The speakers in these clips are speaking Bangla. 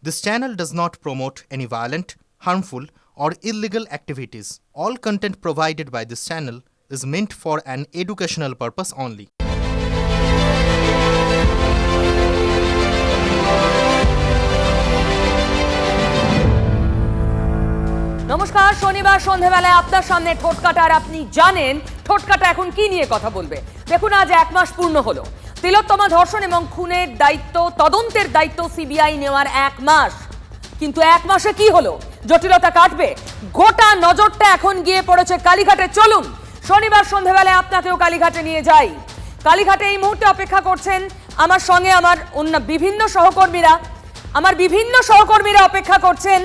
This channel does not promote any violent, harmful, or illegal activities. All content provided by this channel is meant for an educational purpose only. নমস্কার, শনিবার সন্ধ্যাবেলায় আপনার সামনে ঠোঁটকাটা। আর আপনি জানেন ঠোঁটকাটা এখন কি নিয়ে কথা বলবে। দেখুন, আজ 1 মাস পূর্ণ হলো তিলোত্তমা ধর্ষণ এবং খুনের দায়িত্ব, তদন্তের দায়িত্ব সিবিআই নেওয়ার 1 মাস। কিন্তু 1 মাসে কি হলো? জটিলতা কাটবে? গোটা নজরটা এখন গিয়ে পড়েছে কালীঘাটে। চলুন শনিবার সন্ধ্যাবেলায় আপনাকেও কালীঘাটে নিয়ে যাই। কালীঘাটে এই মুহূর্তে অপেক্ষা করছেন আমার সঙ্গে আমার বিভিন্ন সহকর্মীরা অপেক্ষা করছেন।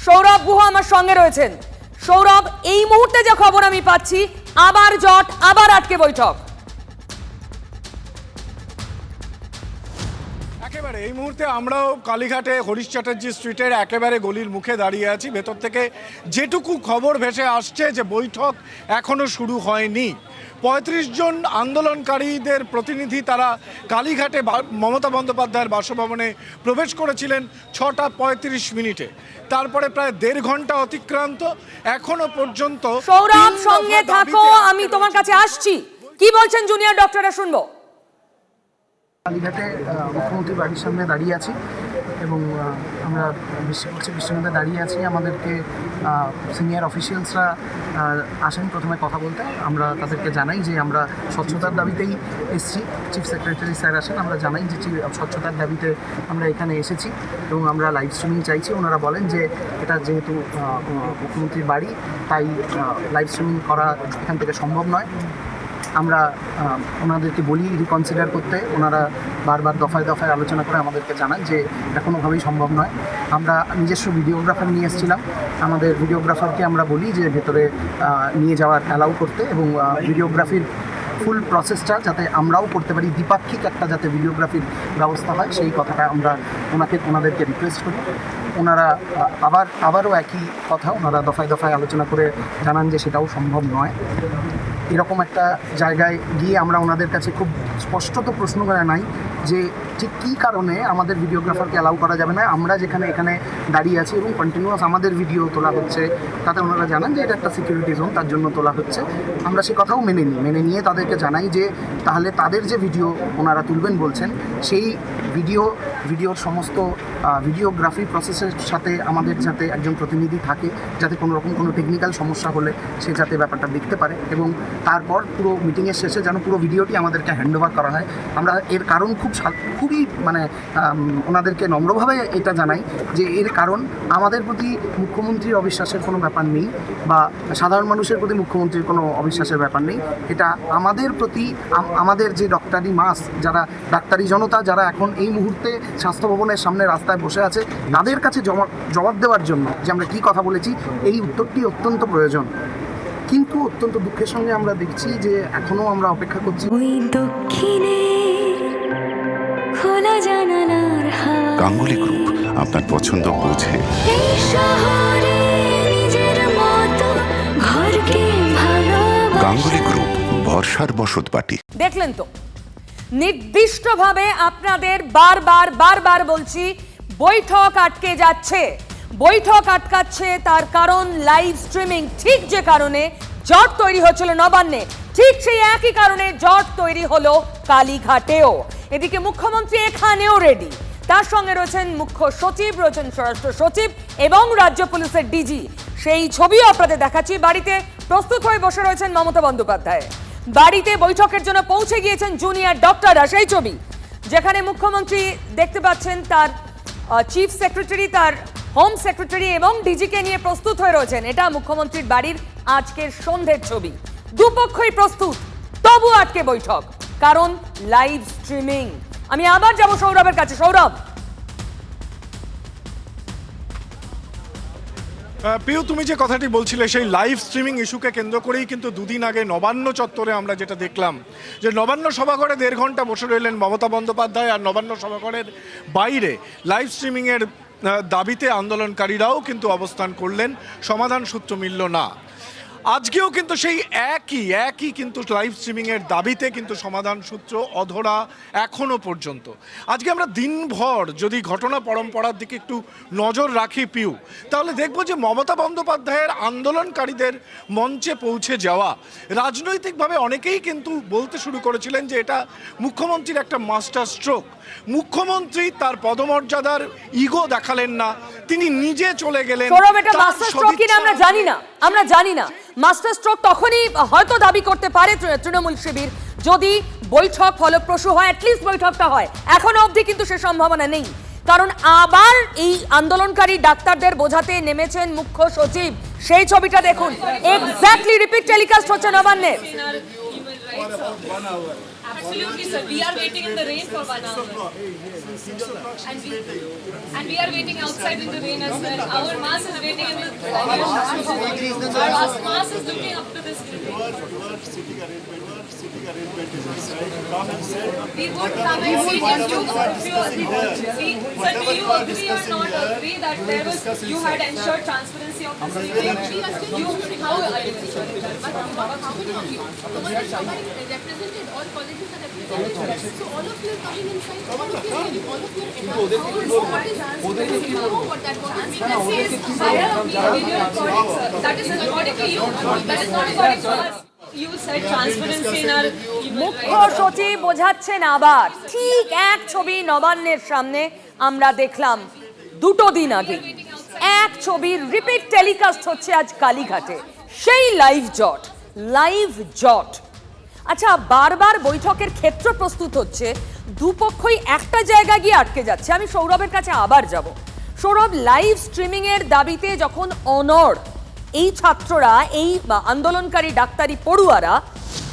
সৌরভ গুহ আমার সঙ্গে রয়েছেন। সৌরভ, এই মুহূর্তে যে খবর আমি পাচ্ছি, আবার জট, আবার আটকে বৈঠক। একেবারে এই মুহূর্তে আমরাও কালীঘাটে হরিশ চ্যাটার্জি স্ট্রিটের একেবারে গলির মুখে দাঁড়িয়ে আছি। ভেতর থেকে যেটুকু খবর ভেসে আসছে যে বৈঠক এখনো শুরু হয়নি। 35 জন আন্দোলনকারীদের প্রতিনিধি তারা কালীঘাটে মমতা বন্দ্যোপাধ্যায়ের বাসভবনে প্রবেশ করেছিলেন 6টা 35 মিনিটে। তারপরে প্রায় 1.5 ঘন্টা অতিক্রান্ত, এখনো পর্যন্ত। সৌরভ, সঙ্গে থাকো, আমি তোমার কাছে আসছি। কি বলছেন জুনিয়র ডক্টররা, শুনবো। কালীঘাটে মুখ্যমন্ত্রী বাড়ির সামনে দাঁড়িয়ে আছি এবং আমরা বিশ্বনাথে দাঁড়িয়ে আছি। আমাদেরকে সিনিয়র অফিসিয়ালসরা আসেন প্রথমে কথা বলতে। আমরা তাদেরকে জানাই যে আমরা স্বচ্ছতার দাবিতেই এসেছি। চিফ সেক্রেটারি স্যার আসেন, আমরা জানাই যে স্বচ্ছতার দাবিতে আমরা এখানে এসেছি এবং আমরা লাইভ স্ট্রিমিং চাইছি। ওনারা বলেন যে এটা যেহেতু মুখ্যমন্ত্রীর বাড়ি, তাই লাইভ স্ট্রিমিং করা এখান থেকে সম্ভব নয়। আমরা ওনাদেরকে বলি রিকনসিডার করতে। ওনারা বারবার দফায় দফায় আলোচনা করে আমাদেরকে জানান যে এটা কোনোভাবেই সম্ভব নয়। আমরা নিজস্ব ভিডিওগ্রাফার নিয়ে এসেছিলাম। আমাদের ভিডিওগ্রাফারকে আমরা বলি যে ভেতরে নিয়ে যাওয়ার অ্যালাউ করতে এবং ভিডিওগ্রাফির ফুল প্রসেসটা যাতে আমরাও করতে পারি, দ্বিপাক্ষিক একটা যাতে ভিডিওগ্রাফির ব্যবস্থা হয়, সেই কথাটা আমরা ওনাদেরকে রিকোয়েস্ট করি। ওনারা আবারও একই কথা ওনারা দফায় দফায় আলোচনা করে জানান যে সেটাও সম্ভব নয়। এরকম একটা জায়গায় গিয়ে আমরা ওনাদের কাছে খুব স্পষ্টত প্রশ্ন করা নাই যে ঠিক কী কারণে আমাদের ভিডিওগ্রাফারকে অ্যালাউ করা যাবে না। আমরা এখানে দাঁড়িয়ে আছি এবং কন্টিনিউয়াস আমাদের ভিডিও তোলা হচ্ছে, তাতে ওনারা জানান যে এটা একটা সিকিউরিটি জোন, তার জন্য তোলা হচ্ছে। আমরা সে কথাও মেনে নিয়ে তাদেরকে জানাই যে তাহলে তাদের যে ভিডিও ওনারা তুলবেন বলছেন, সেই ভিডিওর সমস্ত ভিডিওগ্রাফি প্রসেসের সাথে আমাদের যাতে একজন প্রতিনিধি থাকে, যাতে কোনো রকম কোনো টেকনিক্যাল সমস্যা হলে সে যাতে ব্যাপারটা দেখতে পারে এবং তারপর পুরো মিটিংয়ের শেষে যেন পুরো ভিডিওটি আমাদেরকে হ্যান্ডওভার করা হয়। আমরা এর কারণ খুবই ওনাদেরকে নম্রভাবে এটা জানাই যে এর কারণ আমাদের প্রতি মুখ্যমন্ত্রীর অবিশ্বাসের কোনো ব্যাপার নেই বা সাধারণ মানুষের প্রতি মুখ্যমন্ত্রীর কোনো অবিশ্বাসের ব্যাপার নেই। এটা আমাদের প্রতি আমাদের যে ডক্টরি মাস, যারা ডাক্তারি জনতা যারা এখন এই মুহূর্তে স্বাস্থ্য ভবনের সামনে রাস্তায় বসে আছে, তাদের কাছে জবাব দেওয়ার জন্য যে আমরা কী কথা বলেছি, এই উত্তরটি অত্যন্ত প্রয়োজন। কিন্তু অত্যন্ত দুঃখের সঙ্গে আমরা দেখছি যে এখনো আমরা অপেক্ষা করছি। গাঙ্গুলি গ্রুপ আপনার পছন্দ বোঝে। গাঙ্গুলি গ্রুপ, ভরসার বসতবাটি। দেখলেন তো, নির্দিষ্টভাবে আপনাদের বারবার বলছি, বৈঠক আটকে যাচ্ছে। বৈঠক আটকাচ্ছে তার কারণ লাইভ স্ট্রিমিং। ঠিক যে কারণে জট তৈরি হচ্ছিল নবান্নে, ঠিক সেই একই কারণে জট তৈরি হলো কালীঘাটেও। এদিকে মুখ্যমন্ত্রী এখানেও রেডি, তার সঙ্গে রয়েছেন মুখ্য সচিব, রয়েছেন স্বরাষ্ট্র সচিব এবং রাজ্য পুলিশের ডিজি। সেই ছবিও আপনাদের দেখাচ্ছি। বাড়িতে প্রস্তুত হয়ে বসে রয়েছেন মমতা বন্দ্যোপাধ্যায়। বাড়িতে বৈঠকের জন্য পৌঁছে গিয়েছেন জুনিয়র ডক্টররা। সেই ছবি যেখানে মুখ্যমন্ত্রী দেখতে পাচ্ছেন তার চিফ সেক্রেটারি, তার হোম সেক্রেটারি এবং ডিজিকে নিয়ে প্রস্তুত হয়ে রয়েছেন। এটা মুখ্যমন্ত্রীর বাড়ির আজকের সন্ধ্যের ছবি। দুপক্ষই প্রস্তুত, তবু আটকে বৈঠক, কারণ লাইভ স্ট্রিমিং। আমি আবার যাব সৌরভের কাছে। সৌরভ, পিউ, তুমি যে কথাটি বলছিলে সেই লাইভ স্ট্রিমিং ইস্যুকে কেন্দ্র করেই কিন্তু দুদিন আগে নবান্ন চত্বরে আমরা যেটা দেখলাম যে নবান্ন সভাঘরে 1.5 ঘন্টা বসে রইলেন মমতা বন্দ্যোপাধ্যায়, আর নবান্ন সভাঘরের বাইরে লাইভ স্ট্রিমিংয়ের দাবিতে আন্দোলনকারীরাও কিন্তু অবস্থান করলেন, সমাধান সূত্র মিলল না। আজকেও কিন্তু সেই একই কিন্তু লাইভ স্ট্রিমিংয়ের দাবিতে কিন্তু সমাধান সূত্র অধরা এখনো পর্যন্ত। আজকে আমরা দিনভর যদি ঘটনা পরম্পরার দিকে একটু নজর রাখি পিউ, তাহলে দেখবো যে মমতা বন্দ্যোপাধ্যায়ের আন্দোলনকারীদের মঞ্চে পৌঁছে যাওয়া রাজনৈতিকভাবে অনেকেই কিন্তু বলতে শুরু করেছিলেন যে এটা মুখ্যমন্ত্রীর একটা মাস্টার স্ট্রোক। মুখ্যমন্ত্রী তার পদমর্যাদার ইগো দেখালেন না, তিনি নিজে চলে গেলেন। সৌরভ, এটা মাস্টার স্ট্রোক কিনা আমরা জানি না। মাস্টার স্ট্রোক তখনই হয়তো দাবি করতে পারে তৃণমূল শিবির যদি বৈঠক ফলপ্রসূ হয়, অ্যাটলিস্ট বৈঠকটা হয়। এখনো অবধি কিন্তু সে সম্ভাবনা নেই, কারণ আবার এই আন্দোলনকারী ডাক্তারদের বোঝাতে নেমেছেন মুখ্য সচিব। সেই ছবিটা দেখুন, এক্স্যাক্টলি রিপিট টেলিকাস্ট হচ্ছে নবান্নে। Absolutely, sir. We are waiting in the rain for 1 hour. And we are waiting outside in the rain as well. Our mass is waiting in the Our mass is looking up to this building. We would come and see if you sir, do you agree or not agree that there was you had ensured transparency of this meeting? How are you ensuring that? Represented all colleges are represented. So all of you are coming inside. All of you are what is you know what that was. That is according to you. That is not according to us. You said transparency in our মুখ্য সচিব বোঝাচ্ছেন আবার। ঠিক এক ছবি নবান্নের সামনে আমরা দেখলাম 2 দিন আগে। এক ছবি রিপিট টেলিকাস্ট হচ্ছে আজ কালীঘাটে। সেই লাইভ জট। আচ্ছা, বারবার বৈঠকের ক্ষেত্র প্রস্তুত হচ্ছে, দুপক্ষই একটা জায়গা গিয়ে আটকে যাচ্ছে। আমি সৌরভের কাছে আবার যাব। সৌরভ, লাইভ স্ট্রিমিং এর দাবিতে যখন অনড় এই ছাত্ররা, এই আন্দোলনকারী ডাক্তারি পড়ুয়ারা,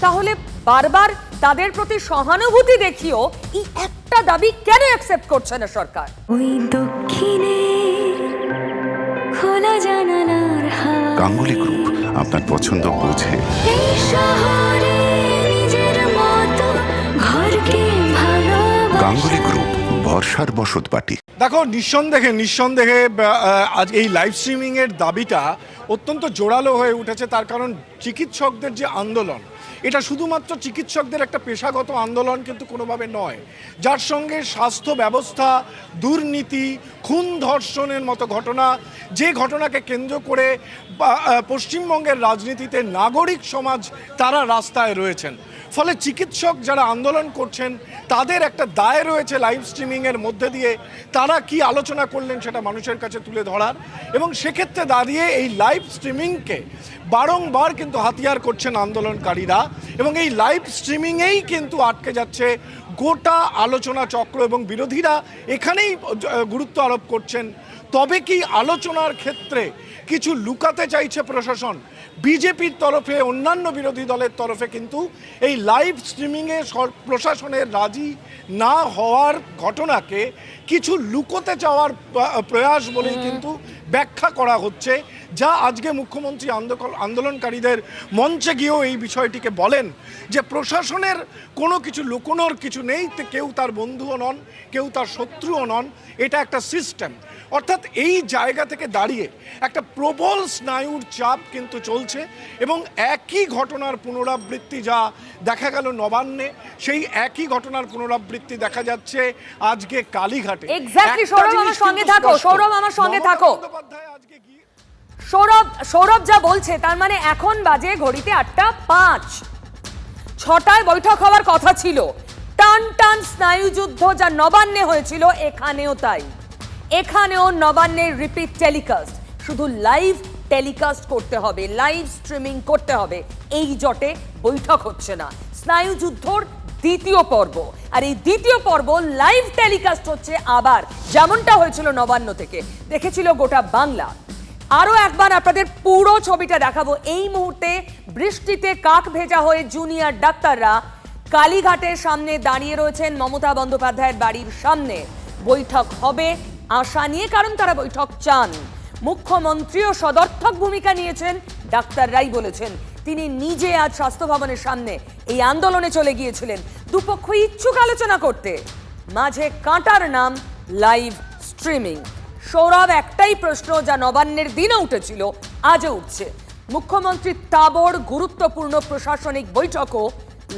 তাহলে বারবার তাদের প্রতি সহানুভূতি দেখিও এই একটা দাবি কেন অ্যাকসেপ্ট করছে না সরকার? ওই দক্ষিণে খোলা জানালার হাওয়া, গাঙ্গুলি গ্রুপ, আপনার পছন্দ বোঝে। এই শহরে নিজের মতো ঘরকে ভালোবাসা। গাঙ্গুলি গ্রুপ, ভরসার বসতবাটি। দেখো, নিঃসন্দেহে আজ এই লাইভ স্ট্রিমিংয়ের দাবিটা অত্যন্ত জোরালো হয়ে উঠেছে। তার কারণ চিকিৎসকদের যে আন্দোলন, এটা শুধুমাত্র চিকিৎসকদের একটা পেশাগত আন্দোলন কিন্তু কোনোভাবে নয়, যার সঙ্গে স্বাস্থ্য ব্যবস্থা, দুর্নীতি, খুন ধর্ষণের মতো ঘটনা, যে ঘটনাকে কেন্দ্র করে পশ্চিমবঙ্গের রাজনীতিতে নাগরিক সমাজ তারা রাস্তায় রয়েছেন। ফলে চিকিৎসক যারা আন্দোলন করছেন তাদের একটা দায় রয়েছে লাইভ স্ট্রিমিংয়ের মধ্যে দিয়ে তারা কি আলোচনা করলেন সেটা মানুষের কাছে তুলে ধরার। এবং সেক্ষেত্রে দাঁড়িয়ে এই লাইভ স্ট্রিমিংকে বারংবার কিন্তু হাতিয়ার করছেন আন্দোলনকারীরা, এবং এই লাইভ স্ট্রিমিংয়েই কিন্তু আটকে যাচ্ছে গোটা আলোচনা চক্র, এবং বিরোধীরা এখানেই গুরুত্ব আরোপ করছেন। তবে কি আলোচনার ক্ষেত্রে কিছু লুকাতে চাইছে প্রশাসন? বিজেপির তরফে, অন্যান্য বিরোধী দলের তরফে কিন্তু এই লাইভ স্ট্রিমিংয়ে প্রশাসনের রাজি না হওয়ার ঘটনাকে কিছু লুকোতে চাওয়ার প্রয়াস বলেই কিন্তু ব্যাখ্যা করা হচ্ছে, যা আজকে মুখ্যমন্ত্রী আন্দোলনকারীদের মঞ্চে গিয়েও এই বিষয়টিকে বলেন যে প্রশাসনের কোনো কিছু লুকোনোর কিছু নেই, কেউ তার বন্ধুও নন, কেউ তার শত্রুও নন, এটা একটা সিস্টেম। অর্থাৎ এই জায়গা থেকে দাঁড়িয়ে একটা প্রবল স্নায়ুর চাপ কিন্তু চলছে, এবং একই ঘটনার পুনরাবৃত্তি যা দেখা গেল নবান্নে, সেই একই ঘটনার পুনরাবৃত্তি দেখা যাচ্ছে আজকে কালীঘাটে। এক্স্যাক্টলি। সৌরভ, আমার সঙ্গে থাকো। সৌরভ যা বলছে তার মানে এখন বাজে ঘড়িতে 8:05। 6টায় বৈঠক হওয়ার কথা ছিল। টান স্নায়ুযুদ্ধ যা নবান্নে হয়েছিল, এখানেও তাই। এখানেও নবান্নের রিপিট টেলিকাস্ট, শুধু লাইভ টেলিকাস্ট করতে হবে, লাইভ স্ট্রিমিং করতে হবে। এই জটে বৈঠক হচ্ছে না। স্নায়ুযুদ্ধর দ্বিতীয় পর্ব, আর এই দ্বিতীয় পর্ব লাইভ টেলিকাস্ট হচ্ছে আবার, যেমনটা হয়েছিল নবান্ন থেকে, দেখেছিল গোটা বাংলা। আরো একবার আপনাদের পুরো ছবিটা দেখাবো। এই মুহূর্তে বৃষ্টিতে কাক ভেজা হয়ে জুনিয়র ডাক্তাররা কালীঘাটের সামনে দাঁড়িয়ে রয়েছেন, মমতা বন্দ্যোপাধ্যায়ের বাড়ির সামনে। বৈঠক হবে আশা নিয়ে, কারণ তারা বৈঠক চান। মুখ্যমন্ত্রীও সদর্থক ভূমিকা নিয়েছেন, ডাক্তাররাই বলেছেন। তিনি নিজে আজ স্বাস্থ্য ভবনের সামনে এই আন্দোলনে চলে গিয়েছিলেন দুপক্ষ ইচ্ছুক আলোচনা করতে। মাঝে কাঁটার নাম লাইভ স্ট্রিমিং। সৌরভ, একটাই প্রশ্ন যা নবান্নের দিনে উঠেছিল, আজও উঠছে, মুখ্যমন্ত্রী তাবড় গুরুত্বপূর্ণ প্রশাসনিক বৈঠকও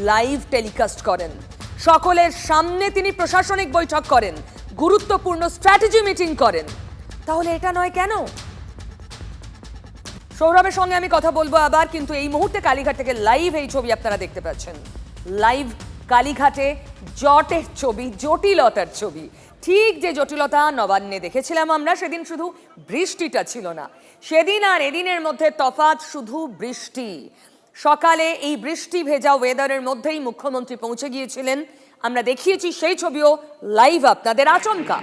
লাইভ টেলিকাস্ট করেন। সকলের সামনে তিনি প্রশাসনিক বৈঠক করেন, গুরুত্বপূর্ণ স্ট্র্যাটেজি মিটিং করেন। তাহলে এটা নয় কেন? সৌরভের সঙ্গে আমি কথা বলবো আবার, কিন্তু এই মুহূর্তে কালীঘাট থেকে লাইভ এই ছবি আপনারা দেখতে পাচ্ছেন। লাইভ কালীঘাটে জটের ছবি, জটিলতার ছবি। ঠিক যে জটিলতা নবান্নে দেখেছিলাম আমরা, সেদিন শুধু বৃষ্টিটা ছিল না, সেদিন আর এদিনের মধ্যে তফাৎ শুধু বৃষ্টি। সকালে এই বৃষ্টি ভেজা ওয়েদারের মধ্যেই মুখ্যমন্ত্রী পৌঁছে গিয়েছিলেন। আমরা দেখিয়েছি সেই ছবিও লাইভ আপনাদের। আচমকা,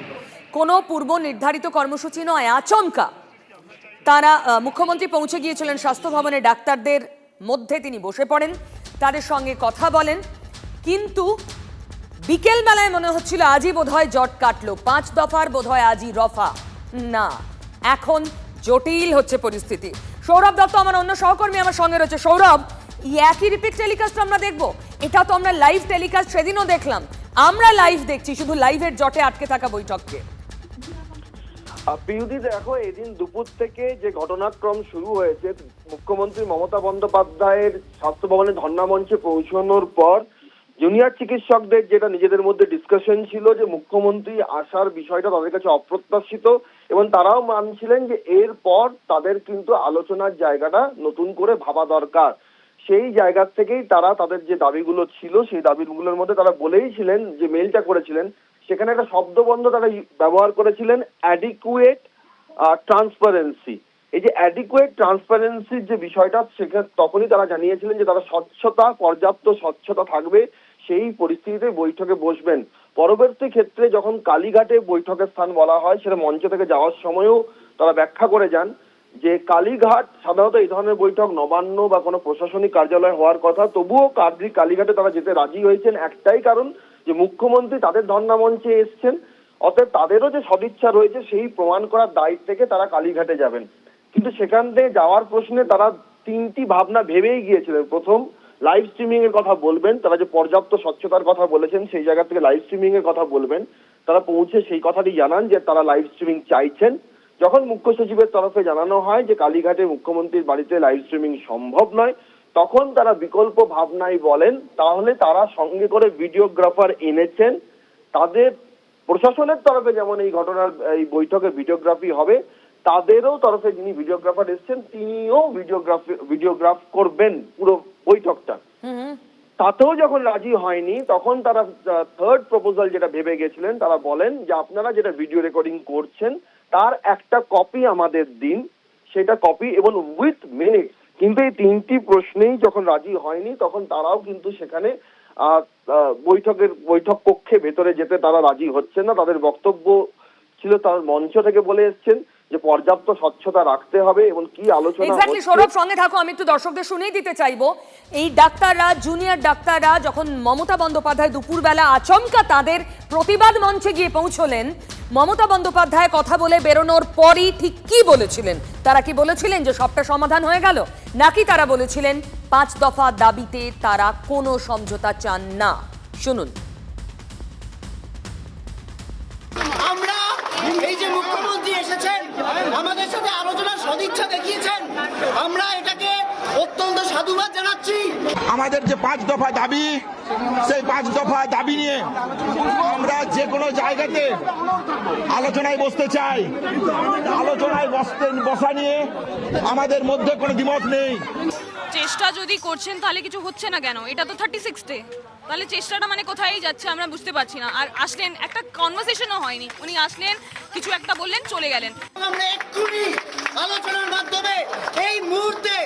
কোনো পূর্ব নির্ধারিত কর্মসূচি নয়, আচমকা তারা মুখ্যমন্ত্রী পৌঁছে গিয়েছিলেন স্বাস্থ্য ভবনে। ডাক্তারদের মধ্যে তিনি বসে পড়েন, তাদের সঙ্গে কথা বলেন। কিন্তু বিকেল বেলায় মনে হচ্ছিল আজই বোধহয় জট কাটলো, 5 দফার বোধহয় আজই রফা। না, এখন জটিল হচ্ছে পরিস্থিতি। সৌরভ দত্ত আমার অন্য সহকর্মী আমার সঙ্গে রয়েছে। সৌরভ, একই রিপিট টেলিকাস্ট আমরা দেখবো? এটা তো আমরা লাইভ টেলিকাস্ট সেদিনও দেখলাম, আমরা লাইভ দেখছি শুধু লাইভের জটে আটকে থাকা বৈঠককে। পিউদি, দেখো, এদিন দুপুর থেকে যে ঘটনাক্রম শুরু হয়েছে, মুখ্যমন্ত্রী মমতা বন্দ্যোপাধ্যায়ের স্বাস্থ্য ভবনে ধর্ণা মঞ্চে পৌঁছানোর পর জুনিয়র চিকিৎসকদের যেটা নিজেদের মধ্যে ডিসকাশন ছিল যে মুখ্যমন্ত্রী আসার বিষয়টা তাদের কাছে অপ্রত্যাশিত, এবং তারাও মানছিলেন যে এরপর তাদের কিন্তু আলোচনার জায়গাটা নতুন করে ভাবা দরকার। সেই জায়গা থেকেই তারা তাদের যে দাবিগুলো ছিল সেই দাবিগুলোর মধ্যে তারা বলেইছিলেন, যে মেইলটা করেছিলেন সেখানে একটা শব্দবন্ধ তারা ব্যবহার করেছিলেন, অ্যাডিকুয়েট ট্রান্সপারেন্সি। এই যে অ্যাডিকুয়েট ট্রান্সপারেন্সির যে বিষয়টা, সেখানে তখনই তারা জানিয়েছিলেন যে তারা স্বচ্ছতা, পর্যাপ্ত স্বচ্ছতা থাকবে সেই পরিস্থিতিতে বৈঠকে বসবেন। পরবর্তী ক্ষেত্রে যখন কালীঘাটে বৈঠকের স্থান বলা হয়, সেটা মঞ্চ থেকে যাওয়ার সময়ও তারা ব্যাখ্যা করে যান যে কালীঘাট সাধারণত এই ধরনের বৈঠক নবান্ন বা কোনো প্রশাসনিক কার্যালয় হওয়ার কথা, তবুও কালীঘাটে তারা যেতে রাজি হয়েছেন একটাই কারণ, যে মুখ্যমন্ত্রী তাদের ধর্ণা মঞ্চে এসছেন, অতএব তাদেরও যে সদিচ্ছা রয়েছে সেই প্রমাণ করার দায়িত্ব থেকে তারা কালীঘাটে যাবেন। কিন্তু সেখান থেকে যাওয়ার প্রশ্নে তারা 3টি ভাবনা ভেবেই গিয়েছিলেন। প্রথম, লাইভ স্ট্রিমিং এর কথা বলবেন, তারা যে পর্যাপ্ত স্বচ্ছতার কথা বলেছেন সেই জায়গা থেকে লাইভ স্ট্রিমিং এর কথা বলবেন। তারা পৌঁছে সেই কথাটি জানান যে তারা লাইভ স্ট্রিমিং চাইছেন। যখন মুখ্য সচিবের তরফে জানানো হয় যে কালীঘাটে মুখ্যমন্ত্রীর বাড়িতে লাইভ স্ট্রিমিং সম্ভব নয়, তখন তারা বিকল্প ভাবনাই বলেন, তাহলে তারা সঙ্গে করে ভিডিওগ্রাফার এনেছেন। তাদের প্রশাসনের তরফে যেমন এই ঘটনার এই বৈঠকে ভিডিওগ্রাফি হবে, তাদেরও তরফে যিনি ভিডিওগ্রাফার এসছেন তিনিও ভিডিওগ্রাফ করবেন পুরো বৈঠকটা। তাতেও যখন রাজি হয়নি, তখন তারা থার্ড প্রপোজাল যেটা ভেবে গেছিলেন, তারা বলেন যে আপনারা যেটা ভিডিও রেকর্ডিং করছেন তার একটা কপি আমাদের দিন, সেটা কপি এবং উইথ মিনিটস। কিন্তু এই 3টি প্রশ্নেই যখন রাজি হয়নি, তখন তারাও কিন্তু সেখানে বৈঠক কক্ষে ভেতরে যেতে তারা রাজি হচ্ছেন না। তাদের বক্তব্য ছিল, তার মঞ্চ থেকে বলে এসছেন যে পর্যাপ্ত স্বচ্ছতা রাখতে হবে এবং কি আলোচনা এক্স্যাক্টলি। সৌরভ সঙ্গে থাকো, আমি একটু দর্শকদের শুনেই দিতে চাইবো। এই ডাক্তাররা, জুনিয়র ডাক্তাররা যখন মমতা বন্দ্যোপাধ্যায় দুপুরবেলা আচমকা তাদের প্রতিবাদ মঞ্চে গিয়ে পৌঁছলেন, মমতা বন্দ্যোপাধ্যায় কথা বলে বেরোনোর পরই ঠিক কি বলেছিলেন? তারা কি বলেছিলেন যে সবটা সমাধান হয়ে গেল, নাকি তারা বলেছিলেন 5 দফা দাবিতে তারা কোনো সমঝোতা চান না? শুনুন। আমরা এই যে মুখ্যমন্ত্রী এসেছেন, আমাদের সাথে আলোচনার সদিচ্ছা দেখিয়েছেন, আমরা এটাকে অত্যন্ত সাধুবাদ জানাচ্ছি। আমাদের যে 5 দফা দাবি, সেই 5 দফা দাবি নিয়ে আমরা যে কোনো জায়গাতে আলোচনায় বসতে চাই। আলোচনায় বসা নিয়ে আমাদের মধ্যে কোনো দ্বিমত নেই। চেষ্টা যদি করছেন তাহলে কিছু হচ্ছে না কেন? এটা তো 36 ডে, তাহলে চেষ্টাটা মানে কোথায় যাচ্ছে আমরা বুঝতে পারছি না। আর আসলেন, একটা কনভারসেশনও হয়নি, উনি আসলেন, কিছু একটা বললেন, চলে গেলেন। আমরা এক্ষুনি আলোচনার মাধ্যমে এই মুহূর্তে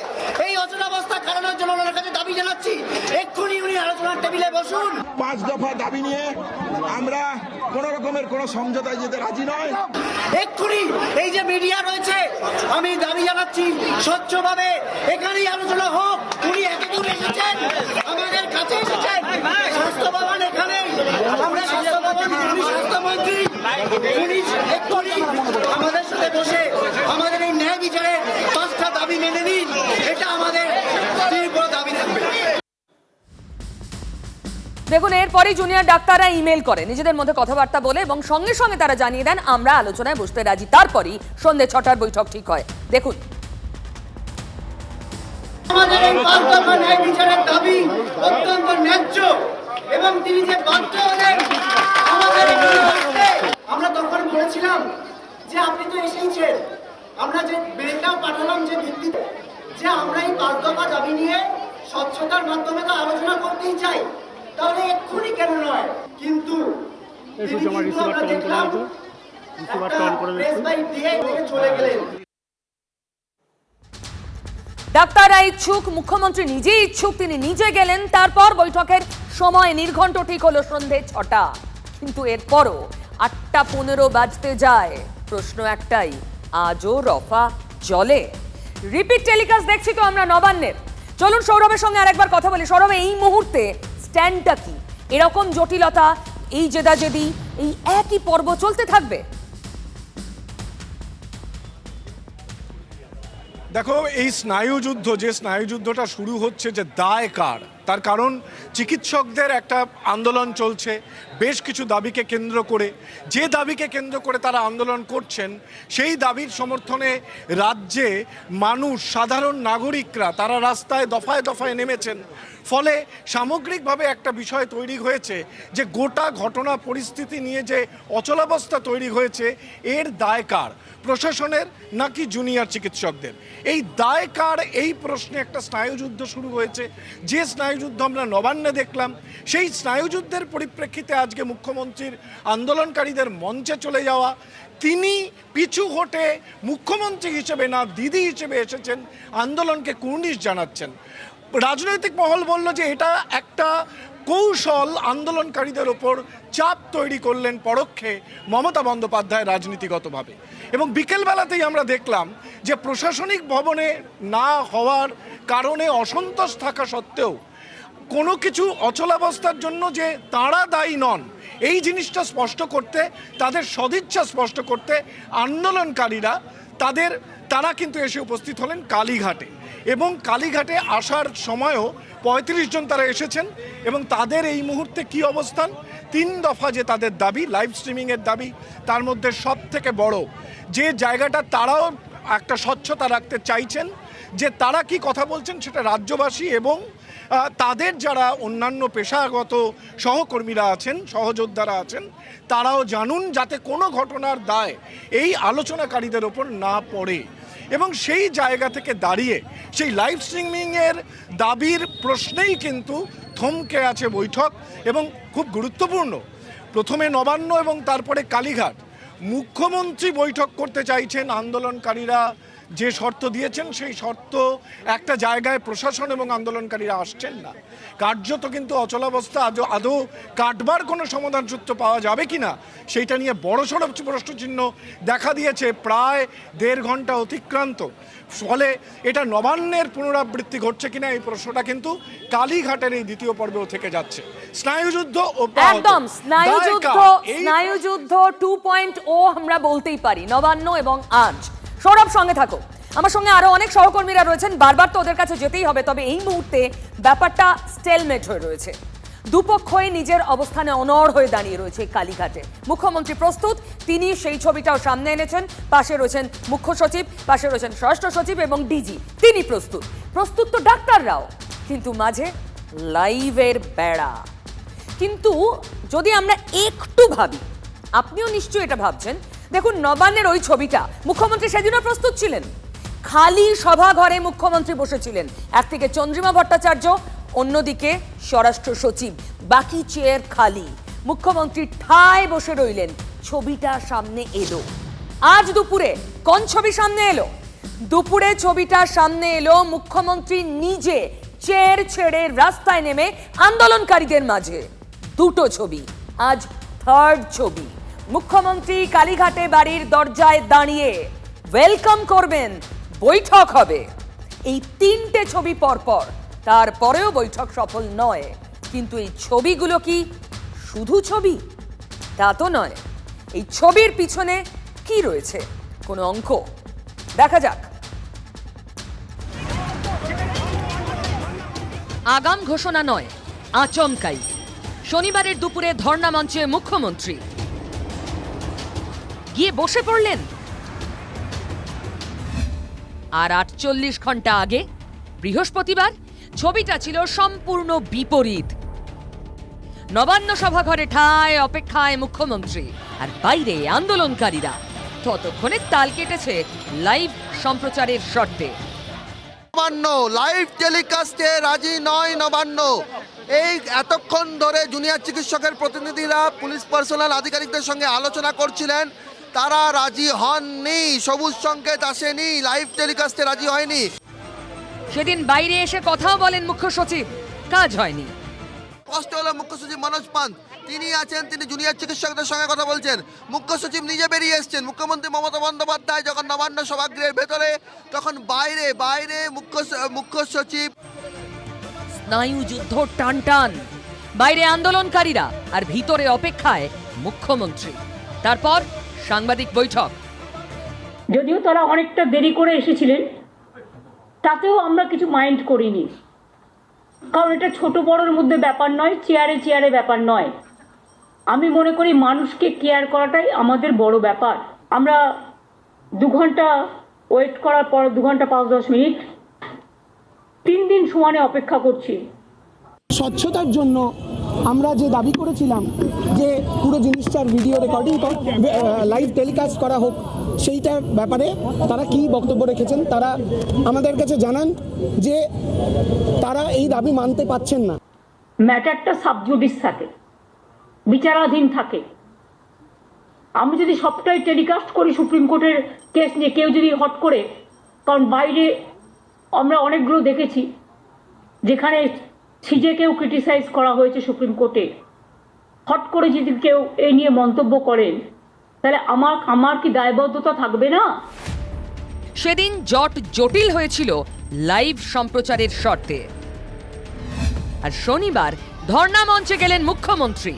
এই অচলাবস্থা কাটানোর জন্য ওনার কাছে দাবি জানাচ্ছি, এক্ষুনি উনি আলোচনার টেবিলে বসুন। 5 দফা দাবি নিয়ে আমরা কোন রকমের কোন সমঝোতায় যেতে রাজি নয়। এক্ষুনি এই যে মিডিয়া রয়েছে, আমি দাবি জানাচ্ছি স্বচ্ছভাবে এখানেই আলোচনা হোক। উনি এত দূর এসেছেন, আমাদের কাছে এসেছেন, স্বাস্থ্য ভবন এখানেই, আমরা স্বাস্থ্য ভবন, উনি স্বাস্থ্যমন্ত্রী, উনি এক্ষুনি আমাদের সাথে বসে আমাদের এই ন্যায় বিচারের 5টা দাবি মেনে নিন, এটা আমাদের তীব্র দাবি থাকবে। দেখুন, এরপরই জুনিয়র ডাক্তাররা ইমেল করে নিজেদের মধ্যে কথাবার্তা বলে এবং সঙ্গে সঙ্গে তারা জানিয়ে দেন আমরা আলোচনায় বসতে রাজি। তারপরই সন্ধ্যে 6টার বৈঠক ঠিক হয়। দেখুন। আমাদের এই 5 দফা ন্যায় বিচারের দাবি অত্যন্ত ন্যায্য এবং তিনি যে বাধ্য হলেন আমাদের আমরা তখন বলেছিলাম যে আপনি তো এসেইছেন, আমরা যে মেলটাও পাঠালাম যে ভিত্তিতে যে আমরা এই 5 দফা দাবি নিয়ে স্বচ্ছতার মাধ্যমে তো আলোচনা করতেই চাই, তাহলে এক্ষুনি কেন নয়? কিন্তু আমরা দেখলাম প্রেস বাইট দিয়ে চলে গেলেন। ডাক্তাররা ইচ্ছুক, মুখ্যমন্ত্রী নিজেই ইচ্ছুক, তিনি নিজে গেলেন। তারপর বৈঠকের সময় নির্ঘণ্ট ঠিক হলো সন্ধে 6টা, কিন্তু এরপরও 8:15 বাজতে যায়। প্রশ্ন একটাই, আজও রফা জলে? রিপিট টেলিকাস্ট দেখছি তো আমরা নবান্নের। চলুন সৌরভের সঙ্গে আরেকবার কথা বলি। সৌরভ, এই মুহূর্তে স্ট্যান্ডটা কি? এরকম জটিলতা, এই জেদাজেদি, এই একই পর্ব চলতে থাকবে? দেখো, এই স্নায়ুযুদ্ধ, যে স্নায়ুযুদ্ধটা শুরু হচ্ছে, যে দায় কার, তার কারণ চিকিৎসকদের একটা আন্দোলন চলছে বেশ কিছু দাবিকে কেন্দ্র করে। যে দাবিকে কেন্দ্র করে তারা আন্দোলন করছেন, সেই দাবির সমর্থনে রাজ্যে মানুষ, সাধারণ নাগরিকরা তারা রাস্তায় দফায় দফায় নেমেছেন। ফলে সামগ্রিকভাবে একটা বিষয় তৈরি হয়েছে যে গোটা ঘটনা পরিস্থিতি নিয়ে যে অচলাবস্থা তৈরি হয়েছে, এর দায় কার? প্রশাসনের নাকি জুনিয়র চিকিৎসকদের? এই দায় কার, এই প্রশ্নে একটা স্নায়ুযুদ্ধ শুরু হয়েছে। যে স্নায়ুযুদ্ধ আমরা নবান্নে দেখলাম, সেই স্নায়ুযুদ্ধের পরিপ্রেক্ষিতে আজকে মুখ্যমন্ত্রীর আন্দোলনকারীদের মঞ্চে চলে যাওয়া, তিনি পিছু হটে মুখ্যমন্ত্রী হিসেবে না দিদি হিসেবে এসেছেন, আন্দোলনকে কুর্নিশ জানাচ্ছেন। রাজনৈতিক মহল বলল যে এটা একটা কৌশল, আন্দোলনকারীদের ওপর চাপ তৈরি করলেন পরোক্ষে মমতা বন্দ্যোপাধ্যায় রাজনীতিগতভাবে। এবং বিকেলবেলাতেই আমরা দেখলাম যে প্রশাসনিক ভবনে না হওয়ার কারণে অসন্তোষ থাকা সত্ত্বেও কোনো কিছু অচলাবস্থার জন্য যে তাঁরা দায়ী নন, এই জিনিসটা স্পষ্ট করতে, তাদের সদিচ্ছা স্পষ্ট করতে আন্দোলনকারীরা তারা কিন্তু এসে উপস্থিত হলেন কালীঘাটে। এবং কালীঘাটে আসার সময়ও 35 জন তারা এসেছেন। এবং তাদের এই মুহূর্তে কি অবস্থান? 3 দফা যে তাদের দাবি, লাইভ স্ট্রিমিংয়ের দাবি, তার মধ্যে সব থেকে বড় যে জায়গাটা তারাও একটা স্বচ্ছতা রাখতে চাইছেন, যে তারা কি কথা বলছেন সেটা রাজ্যবাসী এবং তাদের যারা অন্যান্য পেশাগত সহকর্মীরা আছেন, সহযোদ্ধারা আছেন, তারাও জানুন, যাতে কোনো ঘটনার দায় এই আলোচনাকারীদের ওপর না পড়ে। এবং সেই জায়গা থেকে দাঁড়িয়ে সেই লাইভ স্ট্রিমিংয়ের দাবির প্রশ্নেই কিন্তু থমকে আছে বৈঠক। এবং খুব গুরুত্বপূর্ণ, প্রথমে নবান্ন এবং তারপরে কালীঘাট। মুখ্যমন্ত্রী বৈঠক করতে চাইছেন, আন্দোলনকারীরা যে শর্ত দিয়েছেন সেই শর্ত একটা জায়গায় প্রশাসন এবং আন্দোলনকারীরা আসছেন না। কার্যত কিন্তু অচলাবস্থা, আদৌ কাটবার কোনো সমাধান সূত্র পাওয়া যাবে কি না সেইটা নিয়ে বড়সড় প্রশ্নচিহ্ন দেখা দিয়েছে। প্রায় 1.5 ঘন্টা অতিক্রান্ত, ফলে এটা নবান্নের পুনরাবৃত্তি ঘটছে কিনা এই প্রশ্নটা কিন্তু কালীঘাটের এই দ্বিতীয় পর্বেও থেকে যাচ্ছে। স্নায়ুযুদ্ধ একদম স্নায়ুযুদ্ধ 2.0 আমরা বলতেই পারি নবান্ন এবং আজ। সৌরভ, সঙ্গে থাকো, আমার সঙ্গে আরো অনেক সহকর্মীরা রয়েছেন, বারবার তো ওদের কাছে যেতেই হবে। তবে এই মুহূর্তে ব্যাপারটা স্টেলমেট হয়ে রয়েছে, দুপক্ষই নিজের অবস্থানে অনড় হয়ে দাঁড়িয়ে রয়েছে কালীঘাটে। মুখ্যমন্ত্রী প্রস্তুত, তিনি সেই ছবিটাও সামনে এনেছেন। পাশে রয়েছেন মুখ্য সচিব, পাশে রয়েছেন স্বরাষ্ট্র সচিব এবং ডিজি, তিনি প্রস্তুত তো ডাক্তাররাও, কিন্তু মাঝে লাইভের বেড়া। কিন্তু যদি আমরা একটু ভাবি, আপনিও নিশ্চয়ই এটা ভাবছেন, দেখুন নবান্নের ওই ছবিটা, মুখ্যমন্ত্রী সেদিনও প্রস্তুত ছিলেন, খালি সভাঘরে মুখ্যমন্ত্রী বসেছিলেন, একদিকে চন্দ্রিমা ভট্টাচার্য, অন্যদিকে স্বরাষ্ট্র সচিব, বাকি চেয়ার খালি, মুখ্যমন্ত্রী ঠায় বসে রইলেন। ছবিটা সামনে এলো আজ দুপুরে। কোন ছবি সামনে এলো? দুপুরে ছবিটা সামনে এলো মুখ্যমন্ত্রী নিজে চেয়ার ছেড়ে রাস্তায় নেমে আন্দোলনকারীদের মাঝে। দুটো ছবি, আজ থার্ড ছবি। মুখ্যমন্ত্রী কালীঘাটে বাড়ির দরজায় দাঁড়িয়ে ওয়েলকাম করবেন, বৈঠক হবে। এই 3টে ছবি পরপর, তারপরেও বৈঠক সফল নয়। কিন্তু এই ছবিগুলো কি শুধু ছবি? তা তো নয়। এই ছবির পিছনে কি রয়েছে? কোনো অঙ্ক? দেখা যাক। আগাম ঘোষণা নয়, আচমকাই শনিবারের দুপুরে ধর্ণা মঞ্চে মুখ্যমন্ত্রী গিয়ে বসে পড়লেন। আর 48 ঘন্টা আগে বৃহস্পতিবার ছবিটা ছিল সম্পূর্ণ বিপরীত। নবান্ন সভাঘরে ঠায় অপেক্ষায় মুখ্যমন্ত্রী, আর বাইরে আন্দোলনকারীরা। ততক্ষণে তাল কেটেছে লাইভ সম্প্রচারের শর্তে। নবান্ন লাইভ টেলিকাস্টে রাজি নয় নবান্ন। এই এতক্ষণ ধরে জুনিয়র চিকিৎসকের প্রতিনিধিরা পুলিশ পার্সোনাল আধিকারিকদের সঙ্গে আলোচনা করছিলেন, তারা রাজি হননি, সবুজ সংকেত আসেনি, লাইভ টেলিকাস্টে রাজি হয়নি। সেদিন বাইরে এসে কথাও বলেন মুখ্য সচিব, কাজ হয়নি। কষ্ট হলো মুখ্য সচিব মনোজ পান্ত, তিনি আছেন, তিনি জুনিয়র চিকিৎসকদের সঙ্গে কথা বলছেন। মুখ্য সচিব নিজে বেরিয়ে এসছেন। মুখ্যমন্ত্রী মমতা বন্দ্যোপাধ্যায় যখন নবান্ন সভাগৃহের ভেতরে, তখন বাইরে বাইরে মুখ্য সচিব। স্নায়ু যুদ্ধ টান টান, বাইরে আন্দোলনকারীরা আর ভিতরে অপেক্ষায় মুখ্যমন্ত্রী। তারপর সাংবাদিক বৈঠক। যদিও তারা অনেকটা দেরি করে এসেছিলেন, তাতেও আমরা কিছু মাইন্ড করিনি, কারণ এটা ছোট বড়োর মধ্যে ব্যাপার নয়, চেয়ারে চেয়ারে ব্যাপার নয়। আমি মনে করি মানুষকে কেয়ার করাটাই আমাদের বড় ব্যাপার। আমরা 2 ঘন্টা ওয়েট করার পর 2 ঘন্টা 5-10 মিনিট 3 দিন সমানে অপেক্ষা করছি। স্বচ্ছতার জন্য আমরা যে দাবি করেছিলাম যে পুরো জিনিসটার ভিডিও রেকর্ডিং লাইভ টেলিকাস্ট করা হোক, সেইটার ব্যাপারে তারা কি বক্তব্য রেখেছেন, তারা আমাদের কাছে জানান যে তারা এই দাবি মানতে পারছেন না। ম্যাটারটা সাবজুডিস থাকে, বিচারাধীন থাকে। আমি যদি সবটাই টেলিকাস্ট করি সুপ্রিম কোর্টের কেস নিয়ে, কেউ যদি হট করে, কারণ বাইরে আমরা অনেকগুলো দেখেছি যেখানে সিজেকেও ক্রিটিসাইজ করা হয়েছে সুপ্রিম কোর্টে, হট করে যদি কেউ এই নিয়ে মন্তব্য করেন, তাহলে আমার কি দায়বদ্ধতা থাকবে না? সেদিন জটিল হয়েছিল লাইভ সম্প্রচারের শর্তে। আর শনিবার ধর্ণা মঞ্চে গেলেন মুখ্যমন্ত্রী,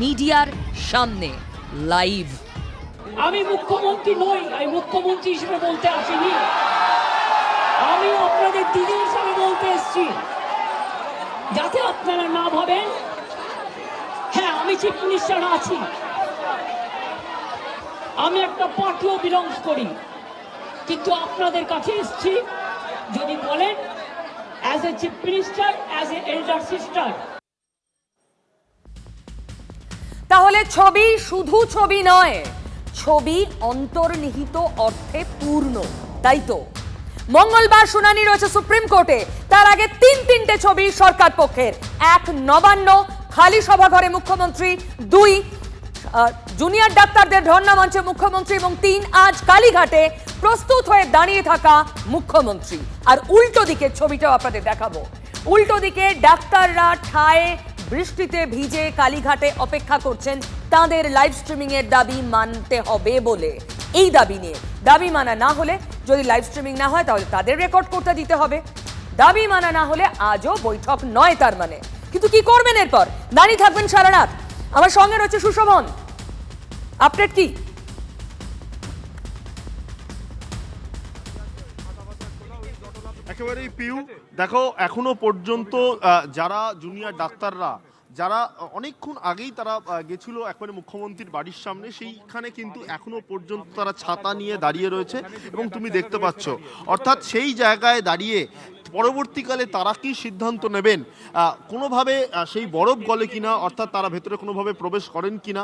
মিডিয়ার সামনে লাইভ। আমি মুখ্যমন্ত্রী নই, আমি মুখ্যমন্ত্রী হিসেবে বলতে আসিনি, আমি আপনাদের দিদি হিসেবে বলতে এসেছি, যাতে আপনারা না ভাবেন হ্যাঁ আমি চিফ মিনিস্টার আছি। আমি একটা পার্টিও বিলংস করি, কিন্তু আপনাদের কাছে এসেছি যদি বলেন as a chief minister, as a elder sister. তাহলে ছবি শুধু ছবি নয়, ছবি অন্তর্নিহিত অর্থে পূর্ণ, তাই তো? মঙ্গলবার শুনানি রয়েছে সুপ্রিম কোর্টে। তার আগে 3টে ছবি সরকার পক্ষের। 1 নবান্ন খালি সভাঘরে মুখ্যমন্ত্রী, 2 জুনিয়র ডাক্তারদের ধর্ণা মঞ্চে মুখ্যমন্ত্রী, এবং 3 আজ কালীঘাটে প্রস্তুত হয়ে দাঁড়িয়ে থাকা মুখ্যমন্ত্রী। আর উল্টো দিকের ছবিটাও আপনাদের দেখাবো। উল্টো দিকে ডাক্তাররা ঠায় বৃষ্টিতে ভিজে কালীঘাটে অপেক্ষা করছেন তাদের লাইভ স্ট্রিমিং এর দাবি মানতে হবে বলে। এই দাবি নিয়ে, দাবি মানা না হলে, যদি লাইভ স্ট্রিমিং না হয় তাহলে তাদের রেকর্ড করতে দিতে হবে। দাবি মানা না হলে আজও বৈঠক নয় তার মানে। কিন্তু কি করবেন এরপর? দাঁড়িয়ে থাকবেন সারা রাত? আমার সঙ্গে রয়েছে সুশোভন। আপডেট কি? একেবারেই পিউ, দেখো এখনো পর্যন্ত যারা জুনিয়র ডাক্তাররা, যারা অনেকক্ষণ আগেই তারা গেছিল একবারে মুখ্যমন্ত্রীর বাড়ির সামনে, সেইখানে কিন্তু এখনো পর্যন্ত তারা ছাতা নিয়ে দাঁড়িয়ে রয়েছে এবং তুমি দেখতে পাচ্ছ, অর্থাৎ সেই জায়গায় দাঁড়িয়ে পরবর্তীকালে তারা কি সিদ্ধান্ত নেবেন, কোনোভাবে সেই বরফ গলে কিনা, অর্থাৎ তারা ভেতরে কোনোভাবে প্রবেশ করেন কিনা,